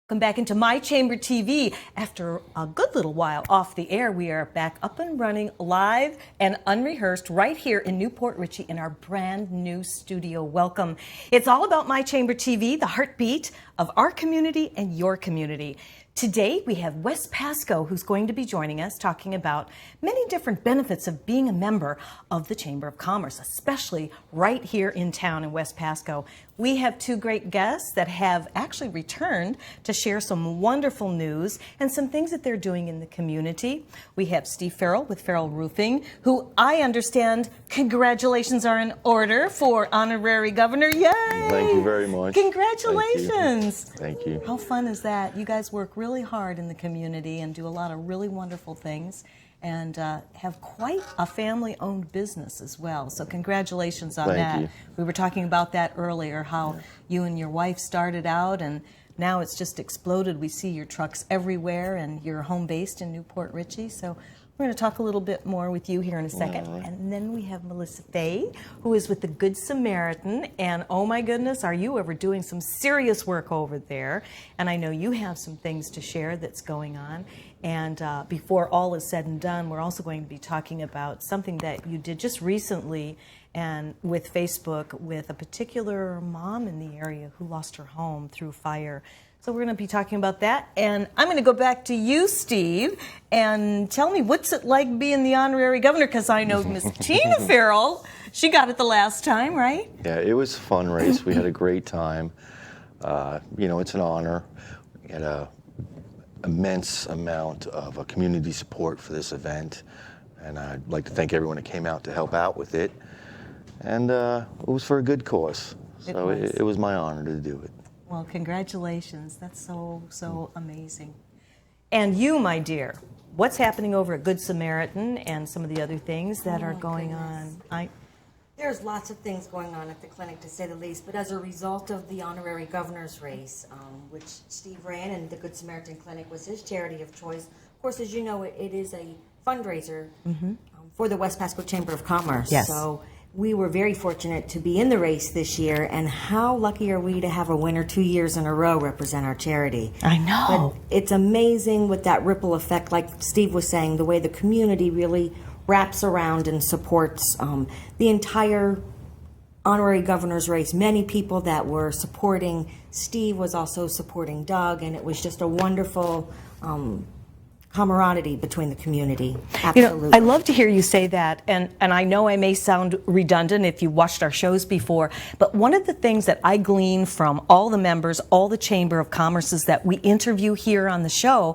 Welcome back into My Chamber TV. After a good little while off the air, we are back up and running live and unrehearsed right here in Newport Richey in our brand new studio. Welcome. It's all about My Chamber TV, the heartbeat of our community and your community. Today we have Wes Pasco, who's going to be joining us talking about many different benefits of being a member of the Chamber of Commerce, especially right here in town in West Pasco. We have two great guests that have actually returned to share some wonderful news and some things that they're doing in the community. We have Steve Farrell with Farrell Roofing, who I understand congratulations are in order for honorary governor. Yay! Thank you very much. Congratulations. Thank you. How fun is that? You guys work really hard in the community and do a lot of really wonderful things and have quite a family-owned business as well. So congratulations on that. You. We were talking about that earlier, how you and your wife started out and now it's just exploded. We see your trucks everywhere and you're home-based in Newport Richey. So we're going to talk a little bit more with you here in a second. And then we have Melissa Fay, who is with the Good Samaritan. And oh my goodness, are you ever doing some serious work over there? And I know you have some things to share that's going on. And before all is said and done, we're also going to be talking about something that you did just recently and with Facebook with a particular mom in the area who lost her home through fire. So we're going to be talking about that. And I'm going to go back to you, Steve, and tell me, what's it like being the honorary governor? Because I know Miss Tina Farrell, she got it the last time, right? Yeah, it was a fun race. We had a great time. You know, it's an honor. We had an immense amount of community support for this event. And I'd like to thank everyone that came out to help out with it. And it was for a good cause. So it was my honor to do it. Well, congratulations. That's so amazing. And you, my dear, what's happening over at Good Samaritan and some of the other things that are going on? There's lots of things going on at the clinic, to say the least, but as a result of the honorary governor's race, which Steve ran, and the Good Samaritan Clinic was his charity of choice. Of course, as you know, it is a fundraiser for the West Pasco Chamber of Commerce. Yes. So we were very fortunate to be in the race this year, and how lucky are we to have a winner 2 years in a row represent our charity. I know. But it's amazing with that ripple effect, like Steve was saying, the way the community really wraps around and supports the entire honorary governor's race. Many people that were supporting Steve was also supporting Doug, and it was just a wonderful camaraderie between the community. Absolutely. You know, I love to hear you say that, and I know I may sound redundant if you watched our shows before, but one of the things that I glean from all the members, all the Chamber of Commerces that we interview here on the show,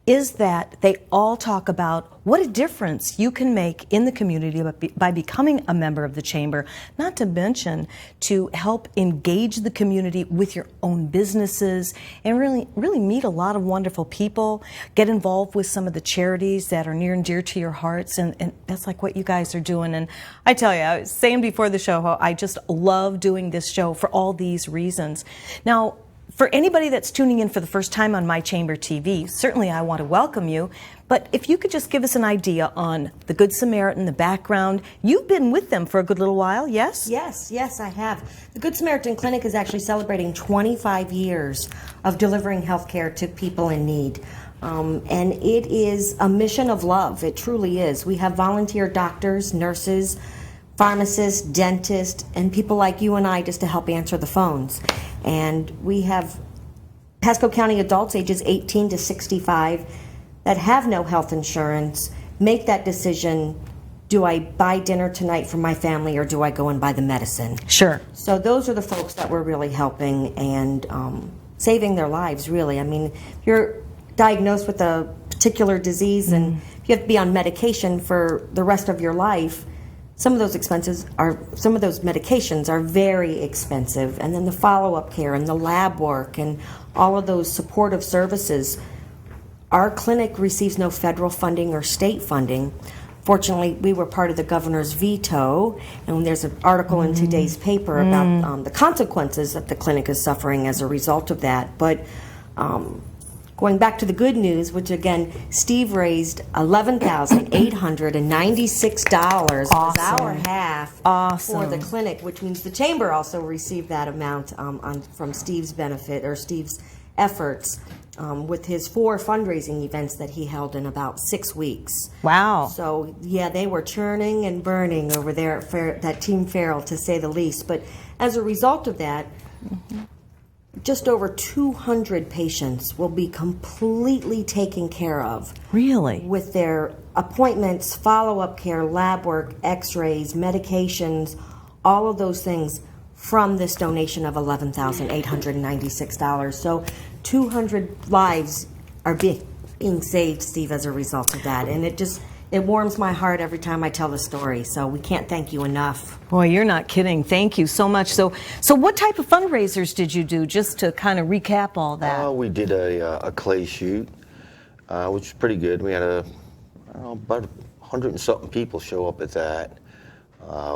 is that they all talk about what a difference you can make in the community by becoming a member of the Chamber, not to mention to help engage the community with your own businesses and really meet a lot of wonderful people, get involved with some of the charities that are near and dear to your hearts, and that's like what you guys are doing. And I tell you, I was saying before the show how I just love doing this show for all these reasons. Now, for anybody that's tuning in for the first time on My Chamber TV, certainly I want to welcome you. But if you could just give us an idea on the Good Samaritan, the background. You've been with them for a good little while, yes? Yes, I have. The Good Samaritan Clinic is actually celebrating 25 years of delivering health care to people in need. And it is a mission of love. It truly is. We have volunteer doctors, nurses, pharmacists, dentists, and people like you and I just to help answer the phones. And we have Pasco County adults ages 18 to 65 that have no health insurance, make that decision. Do I buy dinner tonight for my family, or do I go and buy the medicine? Sure. So those are the folks that we're really helping and saving their lives, really. I mean, if you're diagnosed with a particular disease and if you have to be on medication for the rest of your life, some of those medications are very expensive. And then the follow-up care and the lab work and all of those supportive services. Our clinic receives no federal funding or state funding. Fortunately, we were part of the governor's veto, and there's an article in today's paper about the consequences that the clinic is suffering as a result of that. But going back to the good news, which again, Steve raised $11,896 was our half for the clinic, which means the chamber also received that amount from Steve's benefit or Steve's efforts. With his 4 fundraising events that he held in about 6 weeks. Wow. So, yeah, they were churning and burning over there at that Team Farrell, to say the least. But as a result of that, just over 200 patients will be completely taken care of. Really? With their appointments, follow-up care, lab work, x-rays, medications, all of those things from this donation of $11,896. So 200 lives are being saved, Steve, as a result of that. And it warms my heart every time I tell the story. So we can't thank you enough. Boy, you're not kidding. Thank you so much. So what type of fundraisers did you do, just to kind of recap all that? We did a clay shoot, which was pretty good. We had about 100 and something people show up at that.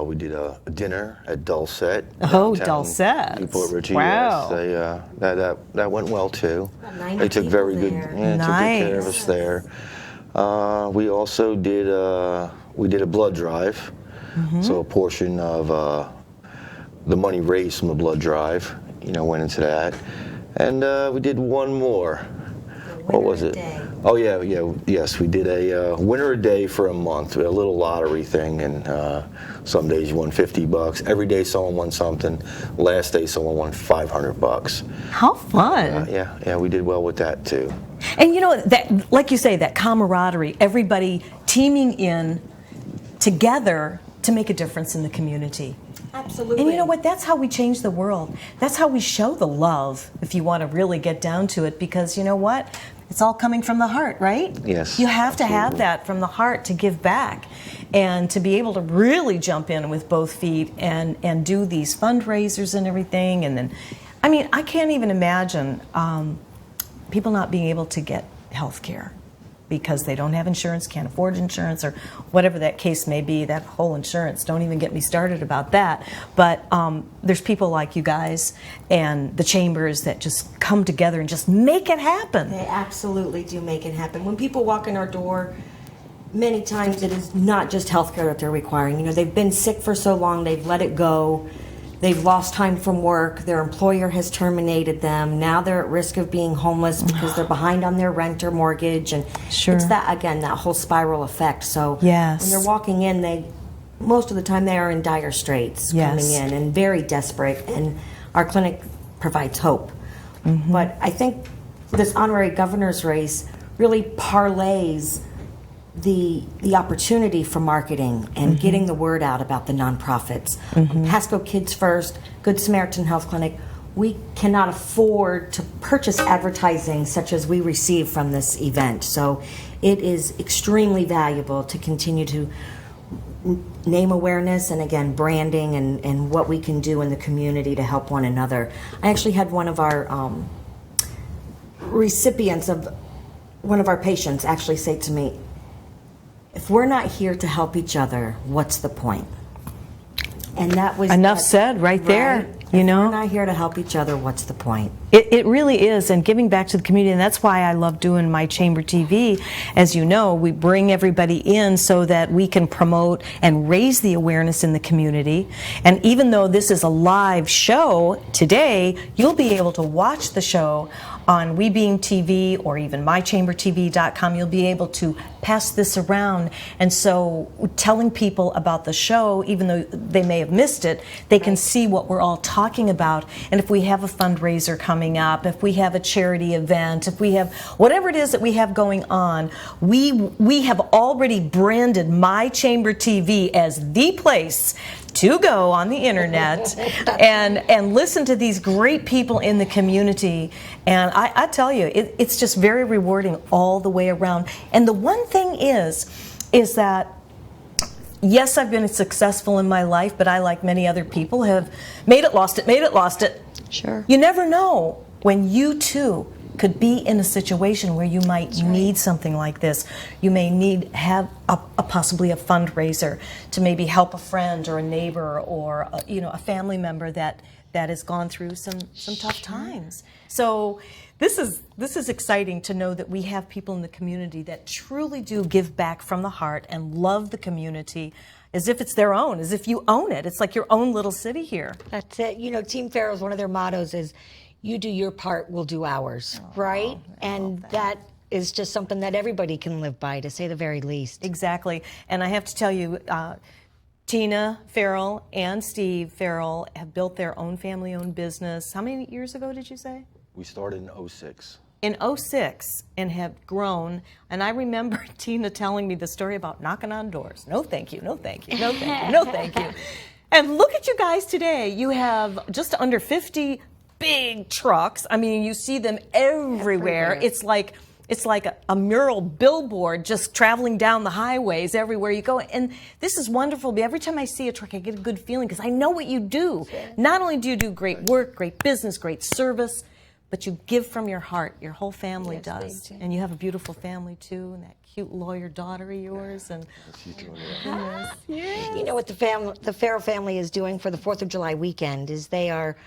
We did a dinner at Dulcet. Oh, Dulcet. Newport Richie. Wow. Yes, that went well too. About 90 They took very people good, there. took good care of us there. We also did a blood drive. So a portion of the money raised from the blood drive, went into that. And we did one more. What was it? Oh yes, we did a winner a day for a month, a little lottery thing, and some days you won $50. Every day someone won something. Last day someone won $500. How fun! Yeah, we did well with that too. And that, like you say, that camaraderie, everybody teaming in together to make a difference in the community. Absolutely. And you know what? That's how we change the world. That's how we show the love, if you want to really get down to it, because you know what? It's all coming from the heart, right? Yes. You have to have absolutely. that from the heart to give back and to be able to really jump in with both feet and do these fundraisers and everything. And then, I mean, I can't even imagine people not being able to get health care because they don't have insurance, can't afford insurance, or whatever that case may be. That whole insurance, don't even get me started about that. But there's people like you guys and the chambers that just come together and just make it happen. They absolutely do make it happen. When people walk in our door, many times it is not just health care that they're requiring. They've been sick for so long, they've let it go. They've lost time from work. Their employer has terminated them. Now they're at risk of being homeless because they're behind on their rent or mortgage. And Sure. it's that whole spiral effect. So Yes. when they're walking in, most of the time they are in dire straits coming in and very desperate. And our clinic provides hope. But I think this honorary governor's race really parlays the opportunity for marketing and getting the word out about the nonprofits. Pasco Kids First, Good Samaritan Health Clinic, we cannot afford to purchase advertising such as we receive from this event. So it is extremely valuable to continue to name awareness and, again, branding and what we can do in the community to help one another. I actually had one of our recipients of one of our patients actually say to me, if we're not here to help each other, what's the point? And that was Enough said right there. If we're not here to help each other, what's the point? It really is, and giving back to the community, and that's why I love doing my Chamber TV. As you know, we bring everybody in so that we can promote and raise the awareness in the community. And even though this is a live show today, you'll be able to watch the show on WeBeam TV or even mychambertv.com. You'll be able to pass this around. And so telling people about the show, even though they may have missed it, they can see what we're all talking about. And if we have a fundraiser coming up, if we have a charity event, if we have whatever it is that we have going on, we have already branded My Chamber TV as the place to go on the internet and listen to these great people in the community. And I tell you, it's just very rewarding all the way around. And the one thing is that, yes, I've been successful in my life, but I, like many other people, have made it, lost it. Sure. You never know when you too could be in a situation where you might need something like this. You may have possibly a fundraiser to maybe help a friend or a neighbor or a family member that has gone through some tough times. So this is exciting to know that we have people in the community that truly do give back from the heart and love the community as if it's their own, as if you own it. It's like your own little city here. That's it. You know, Team Farrell's, one of their mottos is, you do your part, we'll do ours, right? And that is just something that everybody can live by, to say the very least. Exactly. And I have to tell you, Tina Farrell and Steve Farrell have built their own family-owned business. How many years ago did you say? We started in '06. In '06, and have grown. And I remember Tina telling me the story about knocking on doors. No, thank you, no, thank you, no, thank you, no, thank you. And look at you guys today. You have just under 50 big trucks. I mean, you see them everywhere. It's like a mural billboard just traveling down the highways everywhere you go. And this is wonderful. Every time I see a truck, I get a good feeling because I know what you do. Not only do you do great work, great business, great service, but you give from your heart. Your whole family does. And you have a beautiful family too, and that cute lawyer daughter of yours. And you know what the Farrell family is doing for the 4th of July weekend is they are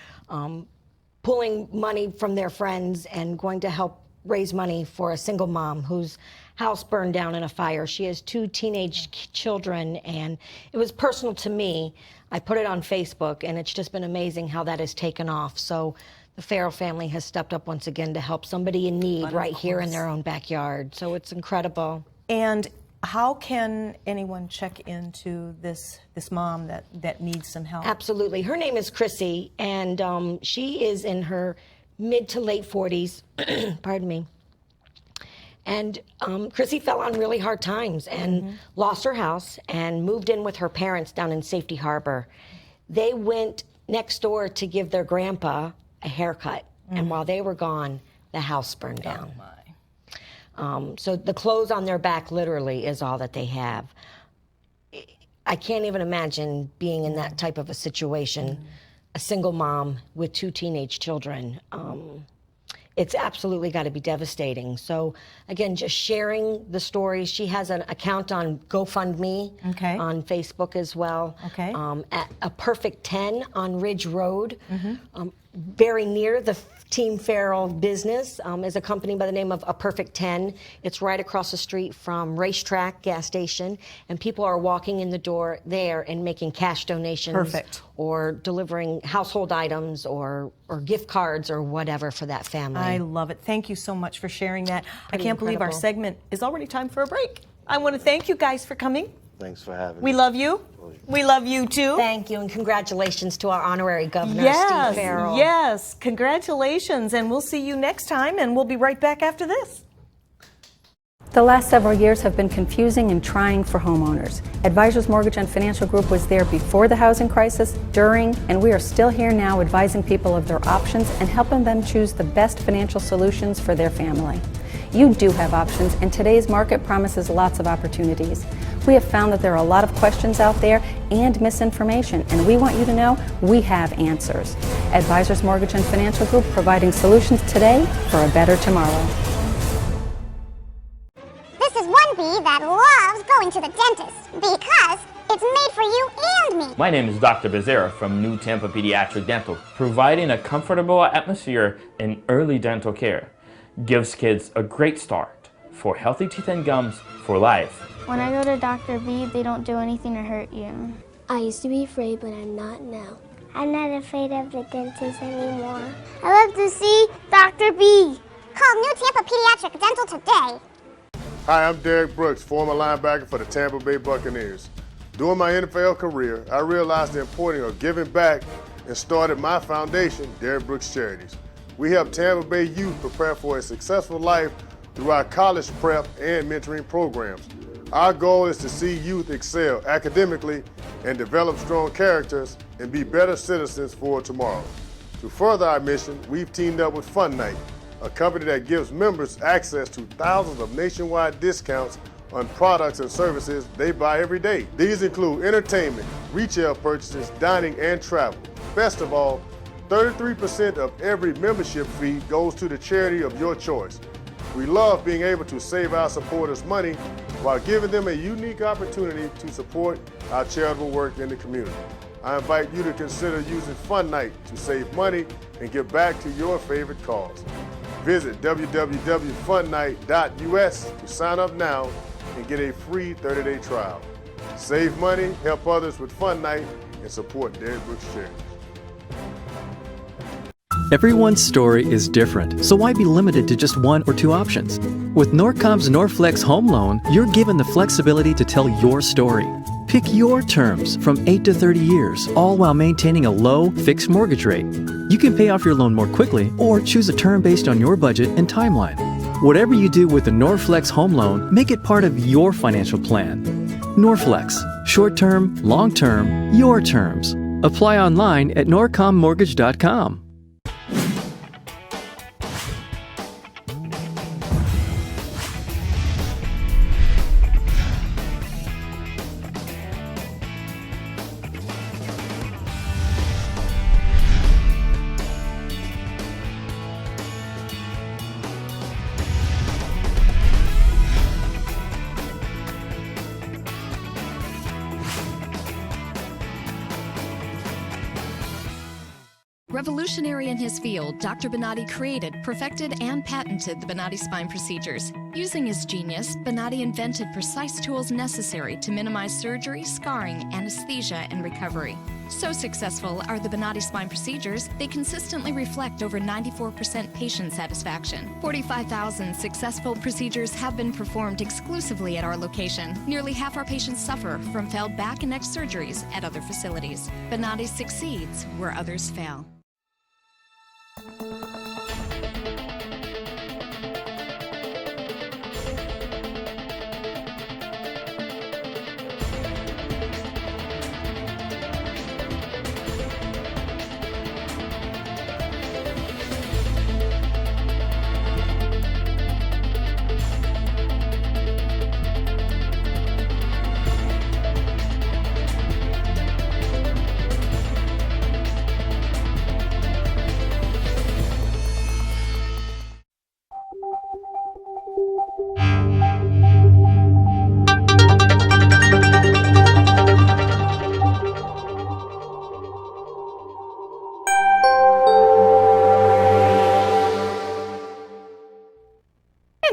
pulling money from their friends and going to help raise money for a single mom whose house burned down in a fire. She has 2 teenage children, and it was personal to me. I put it on Facebook, and it's just been amazing how that has taken off. So the Farrell family has stepped up once again to help somebody in need right here in their own backyard. So it's incredible. And how can anyone check into this mom that needs some help? Absolutely. Her name is Chrissy, and she is in her mid to late 40s. Pardon me. And Chrissy fell on really hard times and lost her house and moved in with her parents down in Safety Harbor. They went next door to give their grandpa a haircut, and while they were gone, the house burned down. So the clothes on their back literally is all that they have. I can't even imagine being in that type of a situation, a single mom with 2 teenage children. It's absolutely got to be devastating. So again, just sharing the stories. She has an account on GoFundMe on Facebook as well. At A Perfect 10 on Ridge Road. Very near the Team Farrell business is a company by the name of A Perfect 10. It's right across the street from Racetrack gas station, and people are walking in the door there and making cash donations or delivering household items or gift cards or whatever for that family. I love it. Thank you so much for sharing that. I can't believe our segment is already time for a break. I want to thank you guys for coming. Thanks for having me. We love you. We love you too. Thank you, and congratulations to our honorary governor, Steve Farrell. Yes, congratulations, and we'll see you next time, and we'll be right back after this. The last several years have been confusing and trying for homeowners. Advisors Mortgage and Financial Group was there before the housing crisis, during, and we are still here now advising people of their options and helping them choose the best financial solutions for their family. You do have options, and today's market promises lots of opportunities. We have found that there are a lot of questions out there and misinformation, and we want you to know we have answers. Advisors Mortgage and Financial Group, providing solutions today for a better tomorrow. This is one bee that loves going to the dentist because it's made for you and me. My name is Dr. Becerra from New Tampa Pediatric Dental, providing a comfortable atmosphere in early dental care. Gives kids a great start for healthy teeth and gums for life. When I go to Dr. B, they don't do anything to hurt you. I used to be afraid, but I'm not now. I'm not afraid of the dentist anymore. I love to see Dr. B. Call New Tampa Pediatric Dental today. Hi, I'm Derek Brooks, former linebacker for the Tampa Bay Buccaneers. During my NFL career, I realized the importance of giving back and started my foundation, Derek Brooks Charities. We help Tampa Bay youth prepare for a successful life through our college prep and mentoring programs. Our goal is to see youth excel academically and develop strong characters and be better citizens for tomorrow. To further our mission, we've teamed up with Fun Night, a company that gives members access to thousands of nationwide discounts on products and services they buy every day. These include entertainment, retail purchases, dining, and travel. Best of all, 33% of every membership fee goes to the charity of your choice. We love being able to save our supporters money while giving them a unique opportunity to support our charitable work in the community. I invite you to consider using Fun Night to save money and give back to your favorite cause. Visit www.funnight.us to sign up now and get a free 30-day trial. Save money, help others with Fun Night, and support Derek Brooks Charities. Everyone's story is different, so why be limited to just one or two options? With Norcom's Norflex Home Loan, you're given the flexibility to tell your story. Pick your terms from 8 to 30 years, all while maintaining a low, fixed mortgage rate. You can pay off your loan more quickly or choose a term based on your budget and timeline. Whatever you do with the Norflex Home Loan, make it part of your financial plan. Norflex, short-term, long-term, your terms. Apply online at norcommortgage.com. Revolutionary in his field, Dr. Bonatti created, perfected, and patented the Bonatti spine procedures. Using his genius, Bonatti invented precise tools necessary to minimize surgery, scarring, anesthesia, and recovery. So successful are the Bonatti spine procedures, they consistently reflect over 94% patient satisfaction. 45,000 successful procedures have been performed exclusively at our location. Nearly half our patients suffer from failed back and neck surgeries at other facilities. Bonatti succeeds where others fail.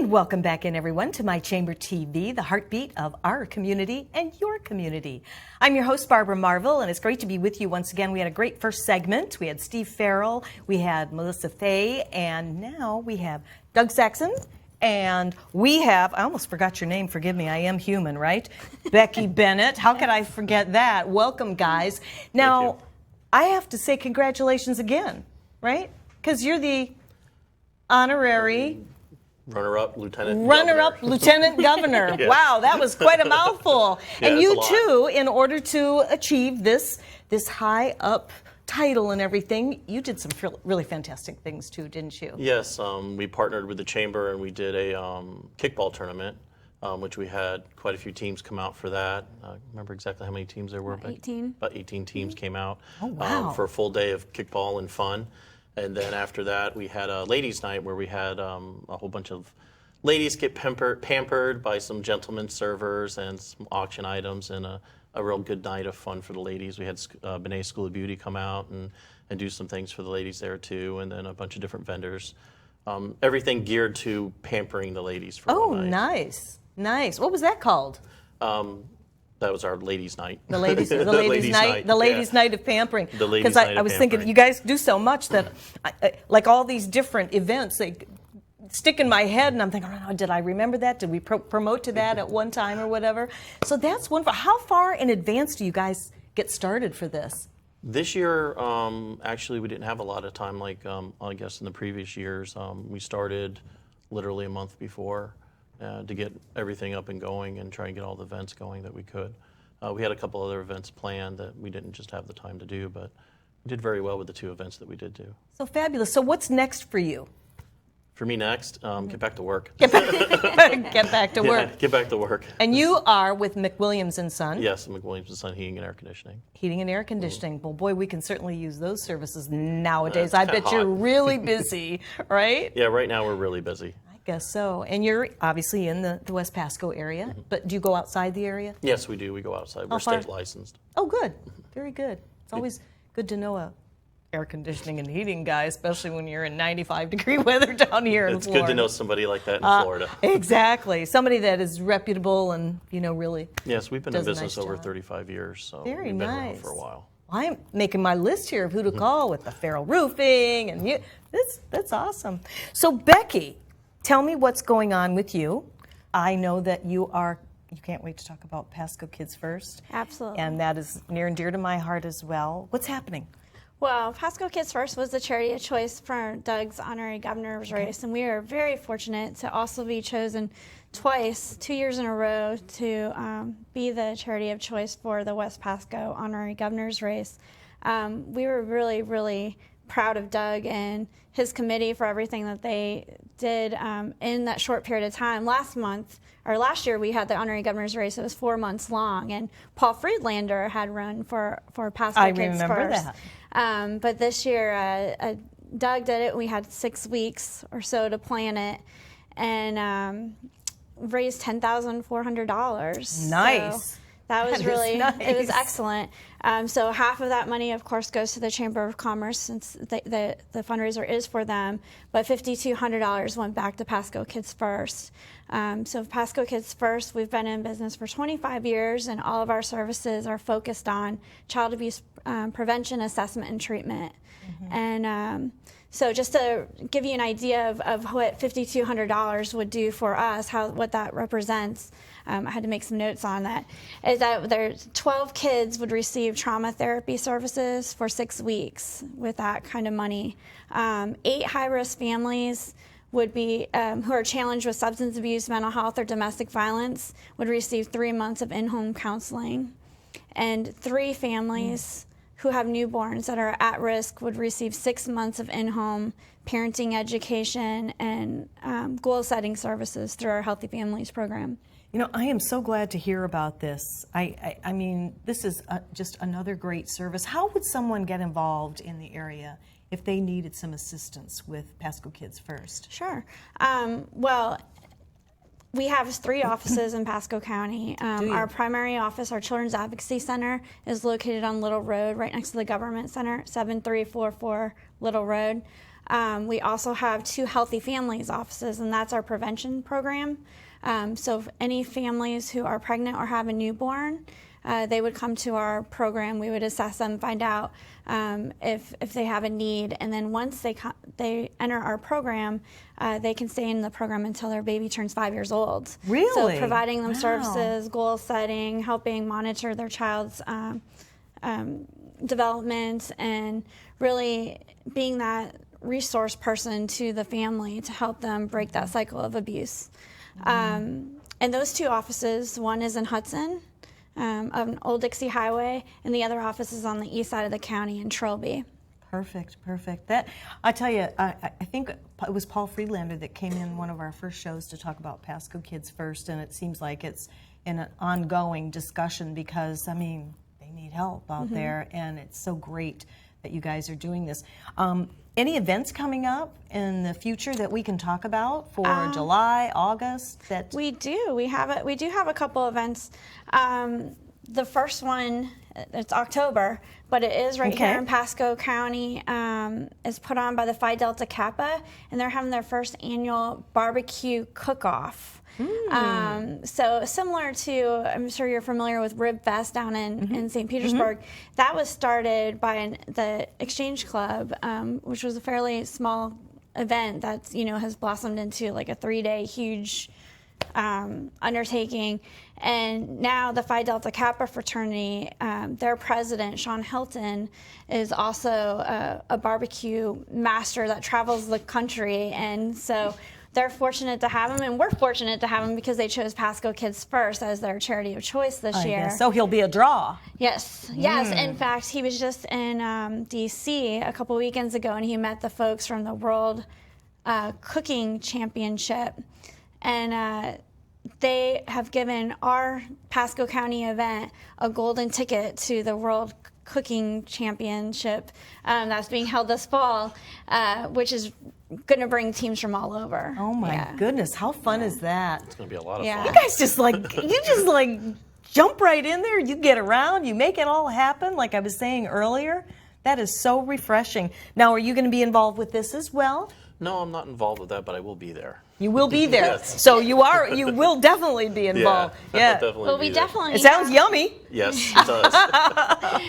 Welcome back in, everyone, to My Chamber TV, the heartbeat of our community and your community. I'm your host, Barbara Marvel, and it's great to be with you once again. We had a great first segment. We had Steve Farrell, we had Melissa Fay, and now we have Doug Saxon, and we have, I almost forgot your name, forgive me, I am human, right? Becky Bennett. How could I forget that? Welcome, guys. Now, I have to say congratulations again, right? Because you're the honorary Runner-up Lieutenant Governor. Yes. Wow, that was quite a mouthful. Yeah, and you it's a too, in order to achieve this high up title and everything, you did some really fantastic things too, didn't you? Yes, we partnered with the Chamber and we did a kickball tournament, which we had quite a few teams come out for that. I remember exactly how many teams there were. About 18. About 18 teams came out for a full day of kickball and fun. And then after that, we had a ladies' night where we had a whole bunch of ladies get pampered by some gentlemen servers and some auction items, and a real good night of fun for the ladies. We had Benet School of Beauty come out and do some things for the ladies there too, and then a bunch of different vendors. Everything geared to pampering the ladies for one night. Nice. What was that called? That was our ladies' night. The ladies' night. The ladies' night of pampering. The ladies' night of I was pampering. thinking, you guys do so much that, like all these different events, stick in my head, and I'm thinking, oh, did I remember that? Did we promote to that at one time or whatever? So that's wonderful. How far in advance do you guys get started for this? This year, actually, we didn't have a lot of time like I guess in the previous years. We started literally a month before to get everything up and going and try and get all the events going that we could. We had a couple other events planned that we didn't just have the time to do, but we did very well with the 2 events that we did do. So fabulous. So what's next for you? For me next, get back to work. Get back to work. Yeah, get back to work. And you are with McWilliams & Son. Yes, McWilliams & Son Heating and Air Conditioning. Heating and air conditioning. Well, boy, we can certainly use those services nowadays. I bet you're really busy, right? Yeah, right now we're really busy. I guess so. And you're obviously in the West Pasco area, but do you go outside the area? Yes, we do. We go outside. We're state licensed. Oh, good. Very good. It's always good to know a air conditioning and heating guy, especially when you're in 95-degree weather down here in Florida. It's good to know somebody like that in Florida. Exactly. Somebody that is reputable and, really Yes, we've been in business nice over job. 35 years, so Very we've been nice. around for a while. I'm making my list here of who to call with the Farrell Roofing, and that's awesome. So, Becky, tell me what's going on with you. I know that you can't wait to talk about Pasco Kids First. Absolutely. And that is near and dear to my heart as well. What's happening? Well, Pasco Kids First was the charity of choice for Doug's honorary governor's race, and we are very fortunate to also be chosen twice, 2 years in a row, to be the charity of choice for the West Pasco honorary governor's race. We were really, really proud of Doug and his committee for everything that they did in that short period of time. Last year we had the honorary governor's race. It was 4 months long, and Paul Friedlander had run for Pasco Kids First. I remember that. But this year, Doug did it. We had 6 weeks or so to plan it, and raised $10,400. Nice. So that was it was excellent. So half of that money, of course, goes to the Chamber of Commerce since the fundraiser is for them, but $5,200 went back to Pasco Kids First. So Pasco Kids First, we've been in business for 25 years, and all of our services are focused on child abuse prevention, assessment, and treatment. And so just to give you an idea of what $5,200 would do for us, what that represents, I had to make some notes on that, is that there's 12 kids would receive trauma therapy services for 6 weeks with that kind of money. 8 high-risk families would be, who are challenged with substance abuse, mental health, or domestic violence would receive 3 months of in-home counseling. And 3 families who have newborns that are at risk would receive 6 months of in-home parenting education and goal setting services through our Healthy Families program. I am so glad to hear about this. I mean, this is just another great service. How would someone get involved in the area if they needed some assistance with Pasco Kids First? Sure. Well, we have 3 offices in Pasco County. Our primary office, our Children's Advocacy Center, is located on Little Road, right next to the Government Center, 7344 Little Road. We also have 2 Healthy Families offices, and that's our prevention program. So if any families who are pregnant or have a newborn, they would come to our program. We would assess them, find out if they have a need, and then once they enter our program, they can stay in the program until their baby turns 5 years old. Really? So providing them services, goal setting, helping monitor their child's development, and really being that resource person to the family to help them break that cycle of abuse. And those 2 offices, one is in Hudson, on Old Dixie Highway, and the other office is on the east side of the county in Trilby. Perfect. That, I tell you, I think it was Paul Friedlander that came in one of our first shows to talk about Pasco Kids First, and it seems like it's an ongoing discussion because, I mean, they need help out there, and it's so great that you guys are doing this. Any events coming up in the future that we can talk about for July, August? We do. We do have a couple events. The first one, it's October, but it is right here in Pasco County. It's put on by the Phi Delta Kappa, and they're having their first annual barbecue cook-off. So similar to, I'm sure you're familiar with Rib Fest down in St. Petersburg. That was started by the Exchange Club, which was a fairly small event that, you know, has blossomed into like a 3-day huge undertaking. And now the Phi Delta Kappa fraternity, their president, Sean Hilton, is also a barbecue master that travels the country. And so they're fortunate to have him, and we're fortunate to have him because they chose Pasco Kids First as their charity of choice this year. So he'll be a draw. Yes, yes. In fact, he was just in D.C. a couple weekends ago, and he met the folks from the World Cooking Championship. And they have given our Pasco County event a golden ticket to the World Cooking Championship that's being held this fall, which is going to bring teams from all over. Oh my goodness, how fun is that? It's going to be a lot of fun. You guys just like jump right in there. You get around, you make it all happen. Like I was saying earlier, that is so refreshing. Now, are you going to be involved with this as well? No, I'm not involved with that, but I will be there. You will be there. Yes. So you will definitely be involved. Yeah. I'll definitely be there. It sounds yummy. Yes, it does.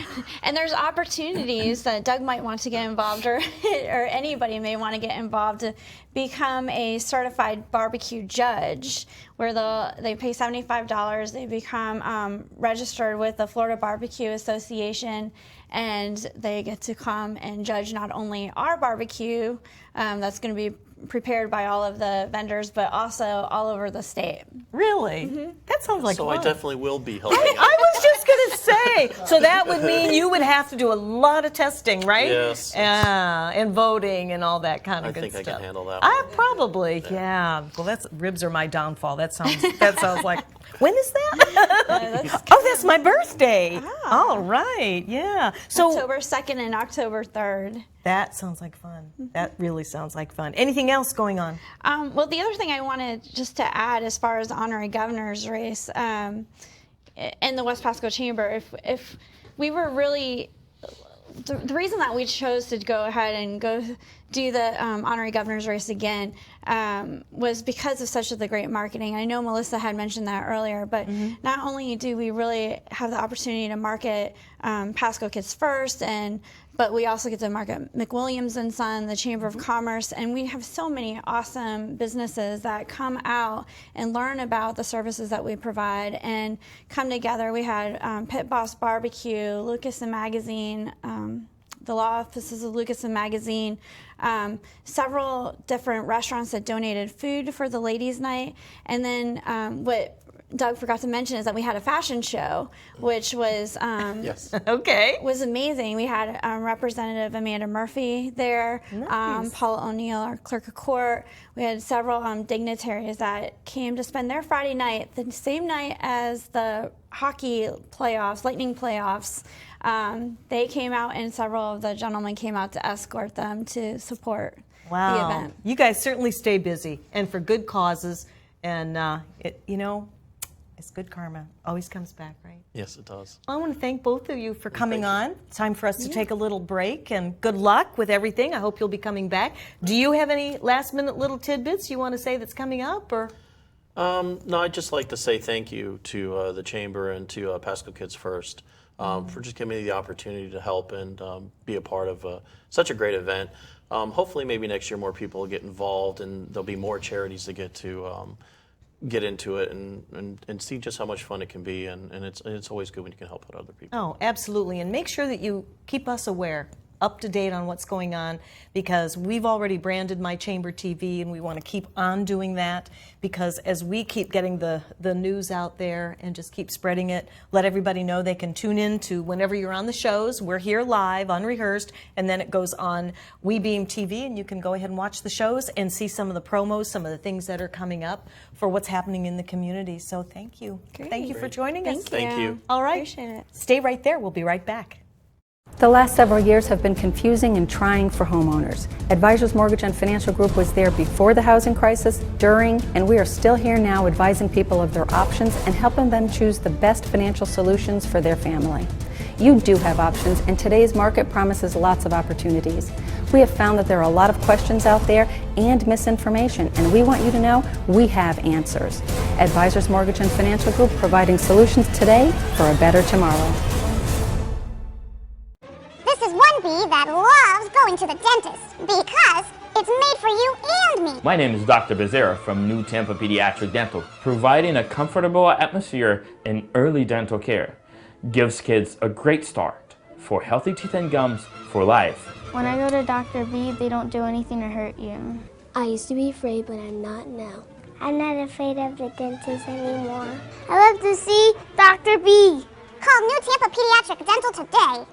And there's opportunities that Doug might want to get involved, or anybody may want to get involved, to become a certified barbecue judge, where they pay $75. They become registered with the Florida Barbecue Association, and they get to come and judge not only our barbecue that's going to be prepared by all of the vendors, but also all over the state. Really? Mm-hmm. That sounds like fun. I definitely will be helping. I was just going to say, so that would mean you would have to do a lot of testing, right? Yes. And voting and all that kind of good stuff. I think I can handle that. Probably, yeah. Well, ribs are my downfall. That sounds like. When is that? That's my birthday. All right, yeah. So October 2nd and October 3rd. That sounds like fun. That really sounds like fun. Anything else going on? Well, the other thing I wanted just to add as far as the honorary governor's race in the West Pasco Chamber, if we were really, the reason that we chose to go ahead and go do the honorary governor's race again was because of such the great marketing. I know Melissa had mentioned that earlier, but not only do we really have the opportunity to market Pasco Kids First, but we also get to market McWilliams & Son, the Chamber of Commerce, and we have so many awesome businesses that come out and learn about the services that we provide and come together. We had Pit Boss Barbecue, Lucas & Magazine, the law offices of Lucas & Magazine, several different restaurants that donated food for the ladies' night, and then what Doug forgot to mention is that we had a fashion show, which was was amazing. We had Representative Amanda Murphy there, Nice. Paula O'Neill, our clerk of court. We had several dignitaries that came to spend their Friday night, the same night as the hockey playoffs, Lightning playoffs. They came out, and several of the gentlemen came out to escort them to support the event. You guys certainly stay busy, and for good causes, and it's good karma. Always comes back, right? Yes, it does. I want to thank both of you for coming on. It's time for us to take a little break, and good luck with everything. I hope you'll be coming back. Do you have any last-minute little tidbits you want to say that's coming up, or? No, I'd just like to say thank you to the Chamber and to Pasco Kids First for just giving me the opportunity to help and be a part of such a great event. Hopefully, maybe next year more people will get involved, and there'll be more charities to get into it and see just how much fun it can be, and it's always good when you can help out other people. Oh, absolutely. And make sure that you keep us aware, up to date on what's going on, because we've already branded My Chamber TV, and we want to keep on doing that, because as we keep getting the news out there and just keep spreading it, let everybody know they can tune in to whenever you're on the shows. We're here live, unrehearsed, and then it goes on WeBeam TV, and you can go ahead and watch the shows and see some of the promos, some of the things that are coming up for what's happening in the community. So thank you. Great. Thank you for joining us. Thank you. All right. Appreciate it. Stay right there. We'll be right back. The last several years have been confusing and trying for homeowners. Advisors Mortgage and Financial Group was there before the housing crisis, during, and we are still here now advising people of their options and helping them choose the best financial solutions for their family. You do have options, and today's market promises lots of opportunities. We have found that there are a lot of questions out there and misinformation, and we want you to know we have answers. Advisors Mortgage and Financial Group, providing solutions today for a better tomorrow. This is one bee that loves going to the dentist because it's made for you me. My name is Dr. Becerra from New Tampa Pediatric Dental, providing a comfortable atmosphere in early dental care. Gives kids a great start for healthy teeth and gums for life. When I go to Dr. B, they don't do anything to hurt you. I used to be afraid, but I'm not now. I'm not afraid of the dentist anymore. I love to see Dr. B. Call New Tampa Pediatric Dental today.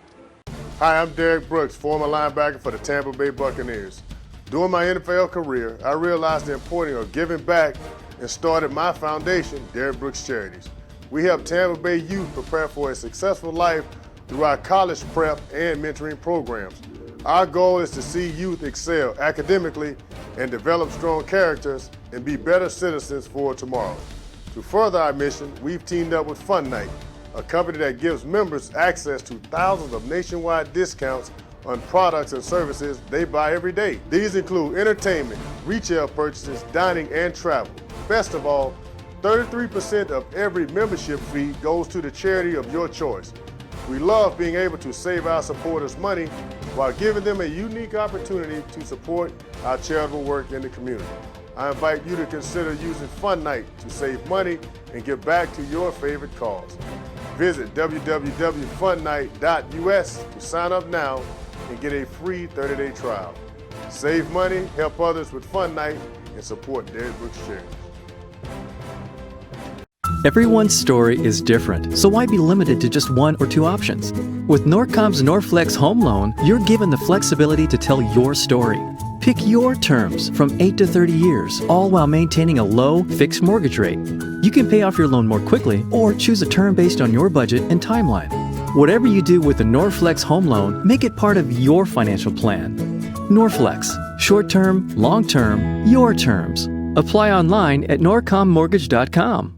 Hi, I'm Derek Brooks, former linebacker for the Tampa Bay Buccaneers. During my NFL career, I realized the importance of giving back and started my foundation, Derek Brooks Charities. We help Tampa Bay youth prepare for a successful life through our college prep and mentoring programs. Our goal is to see youth excel academically and develop strong characters and be better citizens for tomorrow. To further our mission, we've teamed up with Fun Night, a company that gives members access to thousands of nationwide discounts on products and services they buy every day. These include entertainment, retail purchases, dining, and travel. Best of all, 33% of every membership fee goes to the charity of your choice. We love being able to save our supporters money while giving them a unique opportunity to support our charitable work in the community. I invite you to consider using Fun Night to save money and give back to your favorite cause. Visit www.funnight.us to sign up now and get a free 30-day trial. Save money, help others with Fun Night, and support Derek Brooks Charities. Everyone's story is different, so why be limited to just one or two options? With Norcom's Norflex Home Loan, you're given the flexibility to tell your story. Pick your terms from 8 to 30 years, all while maintaining a low, fixed mortgage rate. You can pay off your loan more quickly or choose a term based on your budget and timeline. Whatever you do with the Norflex Home Loan, make it part of your financial plan. Norflex, short-term, long-term, your terms. Apply online at norcommortgage.com.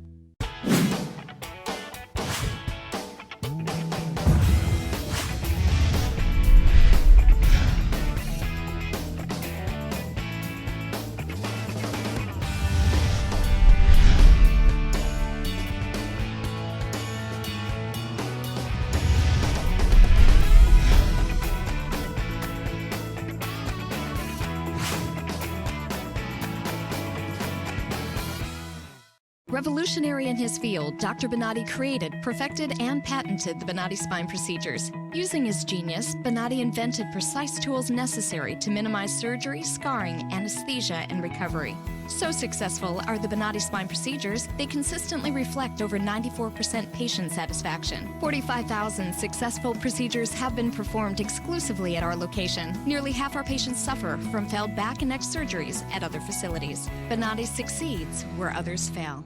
Revolutionary in his field, Dr. Bonatti created, perfected, and patented the Bonatti spine procedures. Using his genius, Bonatti invented precise tools necessary to minimize surgery, scarring, anesthesia, and recovery. So successful are the Bonatti spine procedures, they consistently reflect over 94% patient satisfaction. 45,000 successful procedures have been performed exclusively at our location. Nearly half our patients suffer from failed back and neck surgeries at other facilities. Bonatti succeeds where others fail.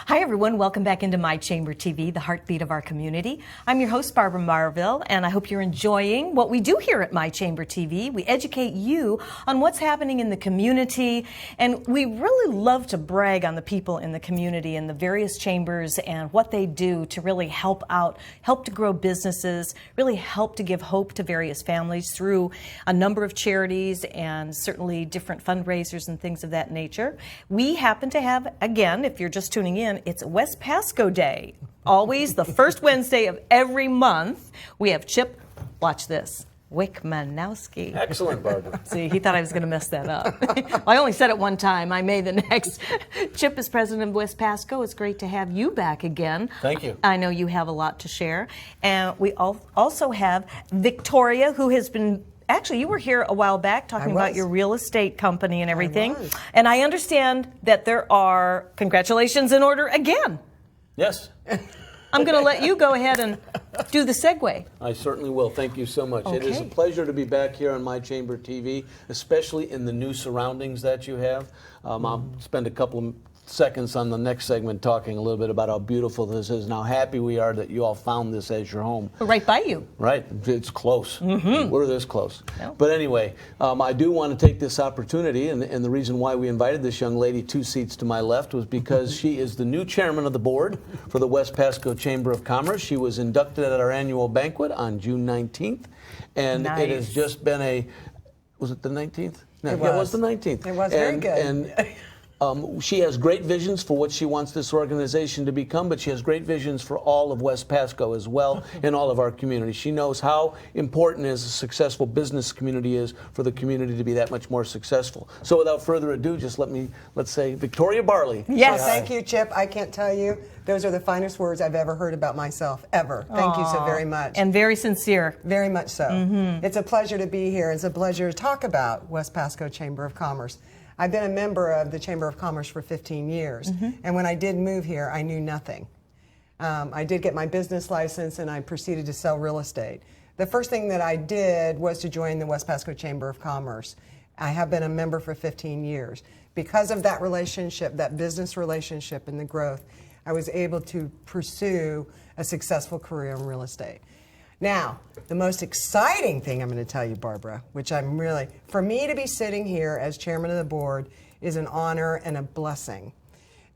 Hi everyone, welcome back into My Chamber TV, the heartbeat of our community. I'm your host, Barbara Marville, and I hope you're enjoying what we do here at My Chamber TV. We educate you on what's happening in the community, and we really love to brag on the people in the community and the various chambers and what they do to really help out, help to grow businesses, really help to give hope to various families through a number of charities and certainly different fundraisers and things of that nature. We happen to have, again, if you're just tuning in, it's West Pasco Day. Always the first Wednesday of every month. We have Chip, watch this, Wickmanowski. Excellent, Barbara. See, he thought I was going to mess that up. Well, I only said it one time. I may the next. Chip is president of West Pasco. It's great to have you back again. Thank you. I know you have a lot to share. And we also have Victoria, who has been actually, you were here a while back talking about your real estate company and everything. And I understand that there are congratulations in order again. Yes. I'm going to let you go ahead and do the segue. I certainly will. Thank you so much. It is a Okay. pleasure to be back here on My Chamber TV, especially in the new surroundings that you have. I'll spend a couple of seconds on the next segment talking a little bit about how beautiful this is and how happy we are that you all found this as your home. Right by you. Right, it's close. We're this close. No. But anyway, I do want to take this opportunity, and the reason why we invited this young lady 2 seats to my left was because she is the new chairman of the board for the West Pasco Chamber of Commerce. She was inducted at our annual banquet on June 19th, and it has just been was it the 19th? No, It yeah, it was. was the 19th. It was very good. And she has great visions for what she wants this organization to become, but she has great visions for all of West Pasco as well and all of our community. She knows how important as a successful business community is for the community to be that much more successful. So without further ado, let's say Victoria Barley. Yes. Well, thank you, Chip. I can't tell you, those are the finest words I've ever heard about myself, ever. Thank you so very much. And very sincere. Very much so. It's a pleasure to be here. It's a pleasure to talk about West Pasco Chamber of Commerce. I've been a member of the Chamber of Commerce for 15 years, and when I did move here, I knew nothing. I did get my business license, and I proceeded to sell real estate. The first thing that I did was to join the West Pasco Chamber of Commerce. I have been a member for 15 years. Because of that relationship, that business relationship and the growth, I was able to pursue a successful career in real estate. Now, the most exciting thing I'm going to tell you, Barbara, which for me to be sitting here as chairman of the board is an honor and a blessing,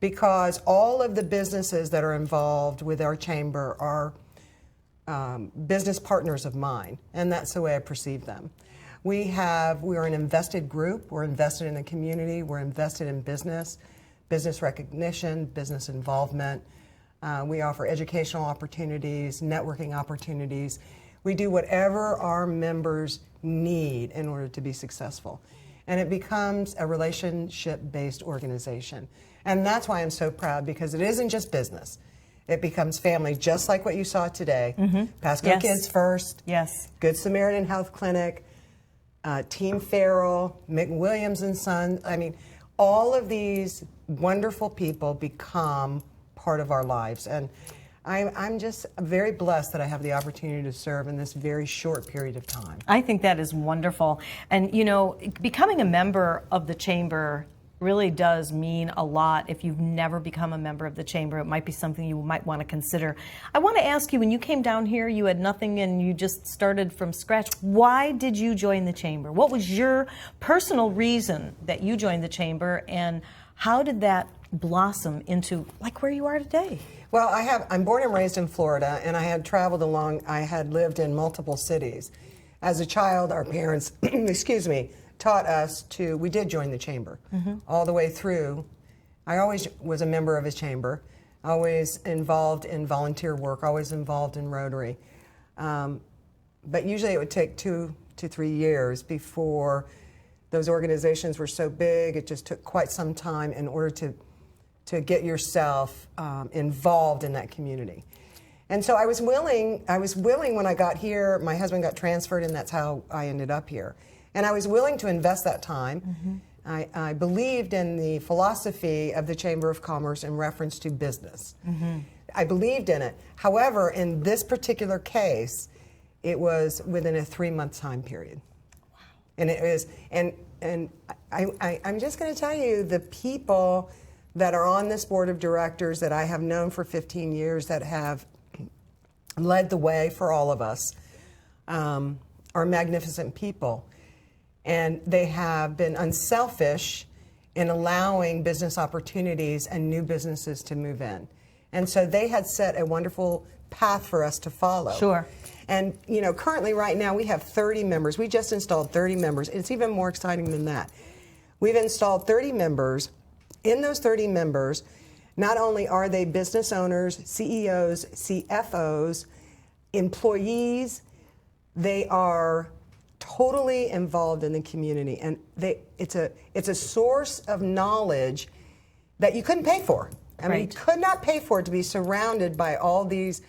because all of the businesses that are involved with our chamber are business partners of mine, and that's the way I perceive them. We are an invested group. We're invested in the community. We're invested in business recognition, business involvement. We offer educational opportunities, networking opportunities. We do whatever our members need in order to be successful. And it becomes a relationship-based organization. And that's why I'm so proud, because it isn't just business. It becomes family, just like what you saw today. Pasco Kids First, Good Samaritan Health Clinic, Team Farrell, McWilliams and Son. I mean, all of these wonderful people become part of our lives, and I'm just very blessed that I have the opportunity to serve in this very short period of time. I think that is wonderful. And you know, becoming a member of the chamber really does mean a lot. If you've never become a member of the chamber, it might be something you might want to consider. I want to ask you, when you came down here, you had nothing and you just started from scratch. Why did you join the chamber? What was your personal reason that you joined the chamber, and how did that blossom into like where you are today? Well, I'm born and raised in Florida, and I had lived in multiple cities. As a child, our parents, taught us we did join the chamber all the way through. I always was a member of his chamber, always involved in volunteer work, always involved in Rotary. But usually it would take 2 to 3 years before those organizations were so big. It just took quite some time in order to get yourself involved in that community. And so I was willing when I got here. My husband got transferred, and that's how I ended up here. And I was willing to invest that time. I believed in the philosophy of the Chamber of Commerce in reference to business. I believed in it. However, in this particular case, it was within a 3-month time period. Wow. And it was, and I'm just going to tell you, the people that are on this board of directors that I have known for 15 years that have led the way for all of us are magnificent people. And they have been unselfish in allowing business opportunities and new businesses to move in. And so they had set a wonderful path for us to follow. Sure. And you know, currently right now we have 30 members. We just installed 30 members. It's even more exciting than that. We've installed 30 members. In those 30 members, not only are they business owners, CEOs, CFOs, employees, they are totally involved in the community, and it's a source of knowledge that you couldn't pay for. I mean, you could not pay for it, to be surrounded by all these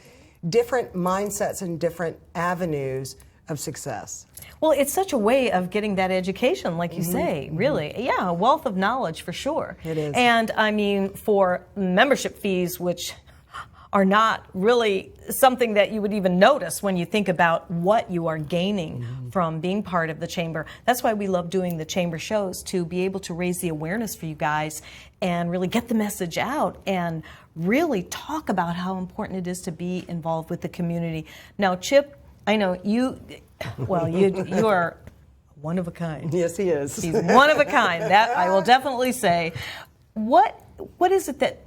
different mindsets and different avenues of success. Well, it's such a way of getting that education, like you say, really. Yeah, a wealth of knowledge for sure. It is. And I mean, for membership fees, which are not really something that you would even notice when you think about what you are gaining from being part of the chamber. That's why we love doing the chamber shows, to be able to raise the awareness for you guys and really get the message out and really talk about how important it is to be involved with the community. Now, Chip, I know you are one of a kind. Yes, he is. He's one of a kind. That I will definitely say. What is it that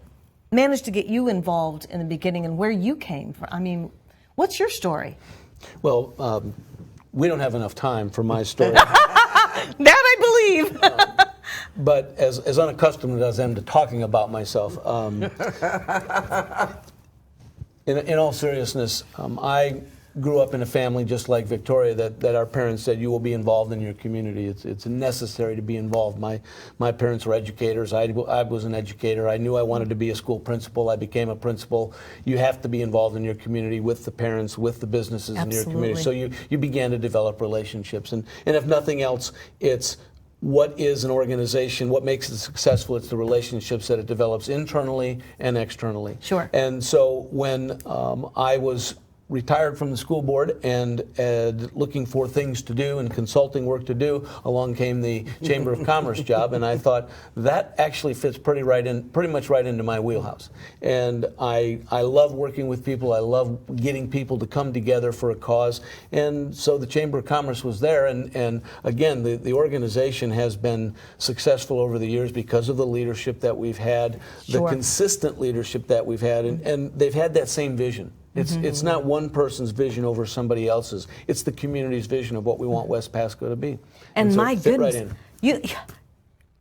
managed to get you involved in the beginning, and where you came from? I mean, what's your story? Well, we don't have enough time for my story. That I believe. But as unaccustomed as I am to talking about myself, in all seriousness, I grew up in a family just like Victoria that our parents said, you will be involved in your community. It's necessary to be involved. My parents were educators. I was an educator. I knew I wanted to be a school principal. I became a principal. You have to be involved in your community with the parents, with the businesses in your community. So you began to develop relationships. And if nothing else, it's what is an organization, what makes it successful? It's the relationships that it develops internally and externally. Sure. And so when I was retired from the school board and looking for things to do and consulting work to do, along came the Chamber of Commerce job, and I thought that actually fits pretty much right into my wheelhouse. And I love working with people. I love getting people to come together for a cause. And so the Chamber of Commerce was there, and again, the organization has been successful over the years because of the leadership that we've had, the consistent leadership that we've had, and they've had that same vision. It's not one person's vision over somebody else's. It's the community's vision of what we want West Pasco to be. And so my goodness,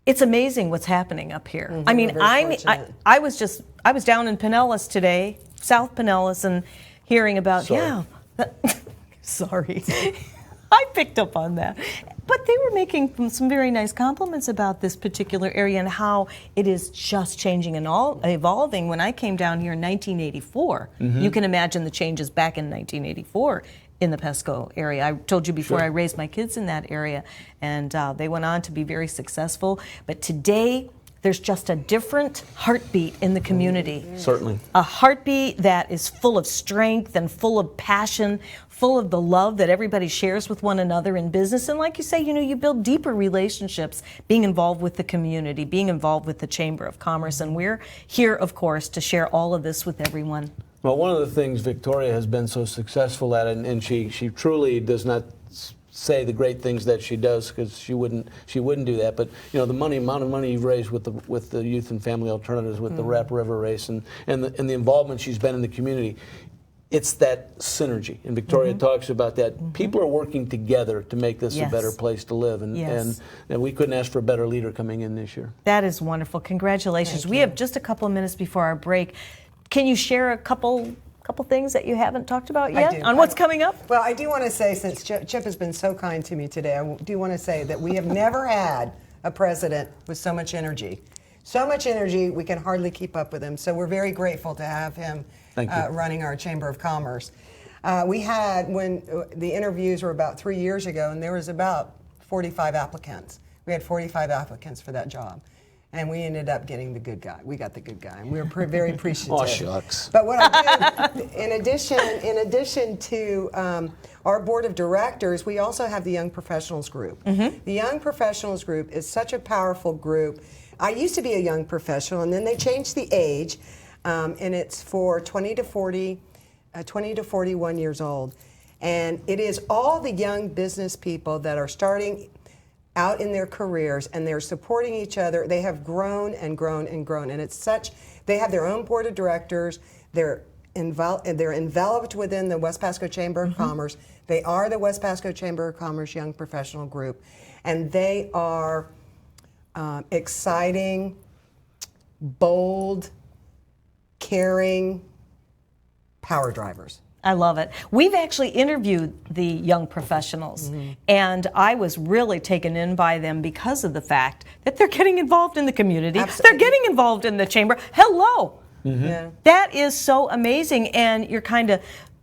it's amazing what's happening up here. I mean, I was down in Pinellas today, South Pinellas, and hearing about sorry. I picked up on that. But they were making some very nice compliments about this particular area and how it is just changing and evolving. When I came down here in 1984, you can imagine the changes back in 1984 in the Pasco area. I told you before, I raised my kids in that area, and they went on to be very successful. But today, there's just a different heartbeat in the community. Certainly. A heartbeat that is full of strength and full of passion, full of the love that everybody shares with one another in business. And like you say, you build deeper relationships being involved with the community, being involved with the Chamber of Commerce. And we're here, of course, to share all of this with everyone. Well, one of the things Victoria has been so successful at, and she truly does not say the great things that she does, because she wouldn't do that. But the amount of money you've raised with the Youth and Family Alternatives, with the Rap River Race, and the involvement she's been in the community, it's that synergy. And Victoria talks about that. People are working together to make this a better place to live, and we couldn't ask for a better leader coming in this year. That is wonderful. Congratulations. We have just a couple of minutes before our break. Can you share a couple things that you haven't talked about yet on what's coming up? Well, I do want to say, since Chip has been so kind to me today, I do want to say that we have never had a president with so much energy. So much energy, we can hardly keep up with him. So we're very grateful to have him running our Chamber of Commerce. We had, when the interviews were about 3 years ago, and there was about 45 applicants. We had 45 applicants for that job. And we ended up getting the good guy. We got the good guy, and we were very appreciative. Oh, shucks. But what I do, in addition to our board of directors, we also have the Young Professionals Group. The Young Professionals Group is such a powerful group. I used to be a young professional, and then they changed the age, and it's for 20 to 41 years old. And it is all the young business people that are starting out in their careers, and they're supporting each other. They have grown and grown and grown, and it's such. They have their own board of directors. They're enveloped within the West Pasco Chamber of Commerce. They are the West Pasco Chamber of Commerce Young Professional Group, and they are exciting, bold, caring power drivers. I love it. We've actually interviewed the young professionals, and I was really taken in by them because of the fact that they're getting involved in the community. Absolutely. They're getting involved in the chamber. Hello. That is so amazing, and you're